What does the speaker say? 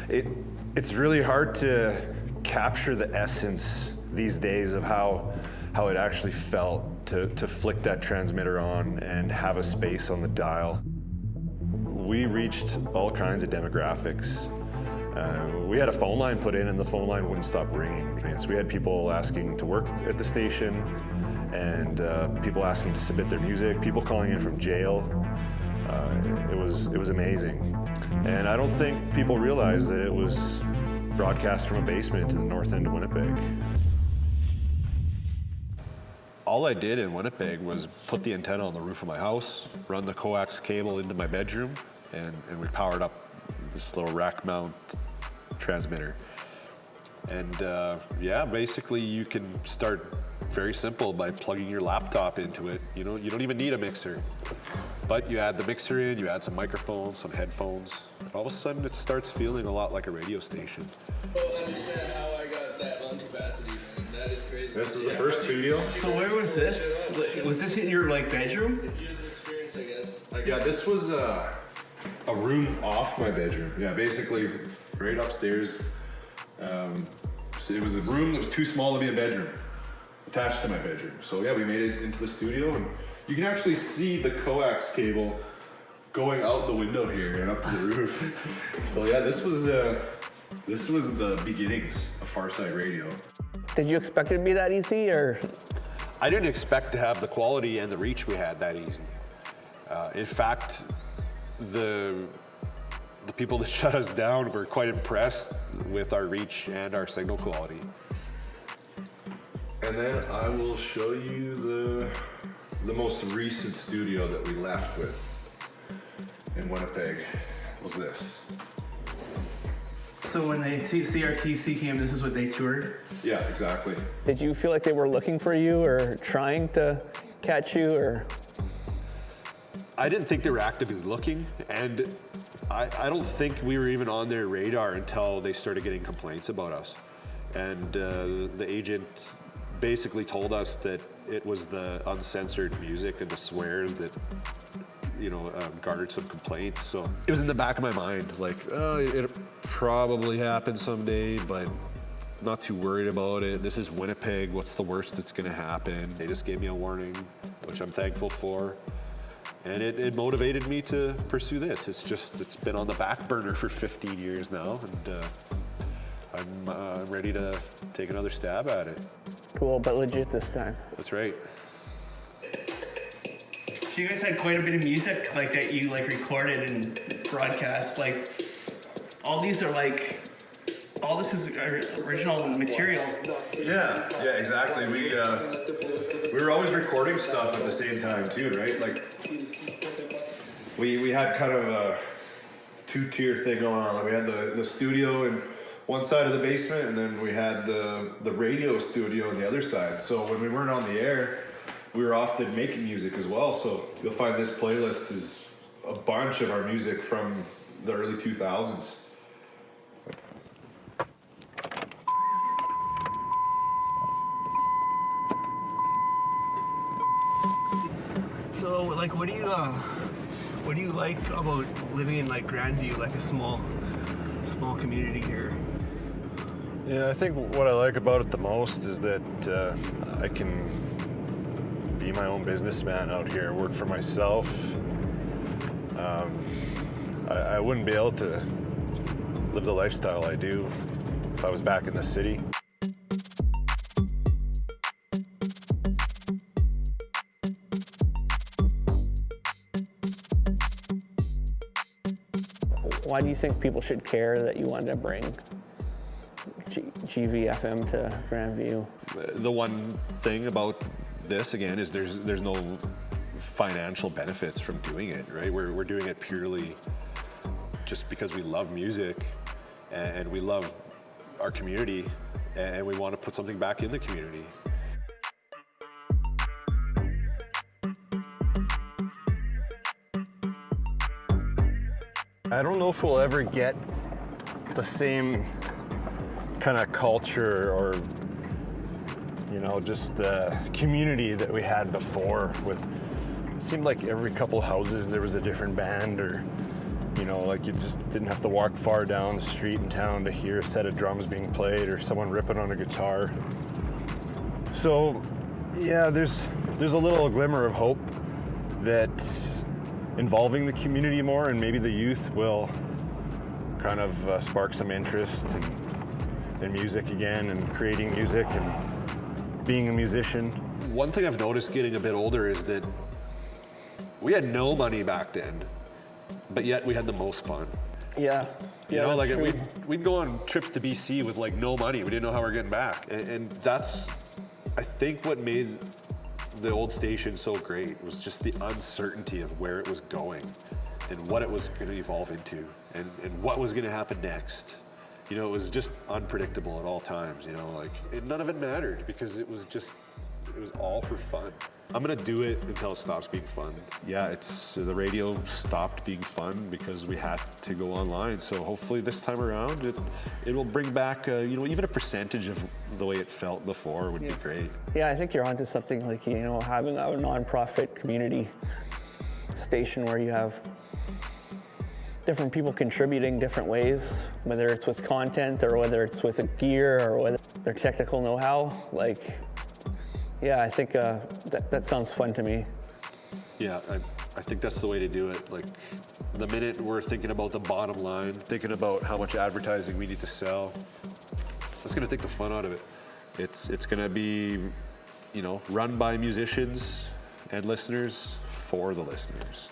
It's really hard to capture the essence these days of how it actually felt to flick that transmitter on and have a space on the dial. We reached all kinds of demographics. We had a phone line put in and the phone line wouldn't stop ringing. So we had people asking to work at the station and people asking to submit their music, people calling in from jail. It was amazing. And I don't think people realized that it was broadcast from a basement in the north end of Winnipeg. All I did in Winnipeg was put the antenna on the roof of my house, run the coax cable into my bedroom, and we powered up this little rack mount transmitter. And yeah, basically you can start very simple by plugging your laptop into it. You don't even need a mixer. But you add the mixer in, you add some microphones, some headphones, and all of a sudden it starts feeling a lot like a radio station. I understand how I got that lung capacity, man. That is crazy. This is the first studio. So where was this? Was this in your bedroom? User experience, I guess. Yeah, this was a room off my bedroom. Yeah, basically right upstairs. So it was a room that was too small to be a bedroom, attached to my bedroom. So yeah, we made it into the studio, and you can actually see the coax cable going out the window here and up to the roof. So yeah, this was the beginnings of Farside Radio. Did you expect it to be that easy, or? I didn't expect to have the quality and the reach we had that easy. In fact, the people that shut us down were quite impressed with our reach and our signal quality. And then I will show you the most recent studio that we left with in Winnipeg was this. So when the CRTC came, this is what they toured? Yeah, exactly. Did you feel like they were looking for you or trying to catch you, or? I didn't think they were actively looking, and I don't think we were even on their radar until they started getting complaints about us. And the agent basically told us that it was the uncensored music and the swears that garnered some complaints. So it was in the back of my mind, like, oh, it'll probably happen someday, but not too worried about it. This is Winnipeg. What's the worst that's gonna happen? They just gave me a warning, which I'm thankful for. And it motivated me to pursue this. It's been on the back burner for 15 years now, and I'm ready to take another stab at it. Cool, but legit this time. That's right. So you guys had quite a bit of music that you recorded and broadcast. All these are all this is original material. Yeah, exactly. We were always recording stuff at the same time too, right? We had kind of a two-tier thing going on. We had the studio in one side of the basement, and then we had the radio studio on the other side. So when we weren't on the air, we were often making music as well. So you'll find this playlist is a bunch of our music from the early 2000s. So what do you like about living in Grandview, a small community here? Yeah, I think what I like about it the most is that I can be my own businessman out here, work for myself. I wouldn't be able to live the lifestyle I do if I was back in the city. Why do you think people should care that you wanted to bring GVFM to Grandview? The one thing about this, again, is there's no financial benefits from doing it, right? We're doing it purely just because we love music and we love our community and we want to put something back in the community. I don't know if we'll ever get the same kind of culture or, just the community that we had before. It seemed like every couple houses there was a different band or You know, like you just didn't have to walk far down the street in town to hear a set of drums being played or someone ripping on a guitar. So, yeah, there's a little glimmer of hope that involving the community more and maybe the youth will kind of spark some interest in music again and creating music and being a musician. One thing I've noticed getting a bit older is that we had no money back then, but yet we had the most fun. Yeah. You know, that's like true. we'd go on trips to BC with like no money. We didn't know how we were getting back. And that's, I think, what made the old station so great was just the uncertainty of where it was going and what it was going to evolve into and what was going to happen next. You know, it was just unpredictable at all times, you know, like none of it mattered because it was all for fun. I'm gonna do it until it stops being fun. Yeah, the radio stopped being fun because we had to go online. So hopefully this time around, it will bring back, you know, even a percentage of the way it felt before would be great. Yeah, I think you're onto something, like, you know, having a nonprofit community station where you have different people contributing different ways, whether it's with content or whether it's with gear or whether their technical know-how. Like, yeah, I think that sounds fun to me. Yeah, I think that's the way to do it. Like, the minute we're thinking about the bottom line, thinking about how much advertising we need to sell, that's gonna take the fun out of it. It's gonna be, you know, run by musicians and listeners for the listeners.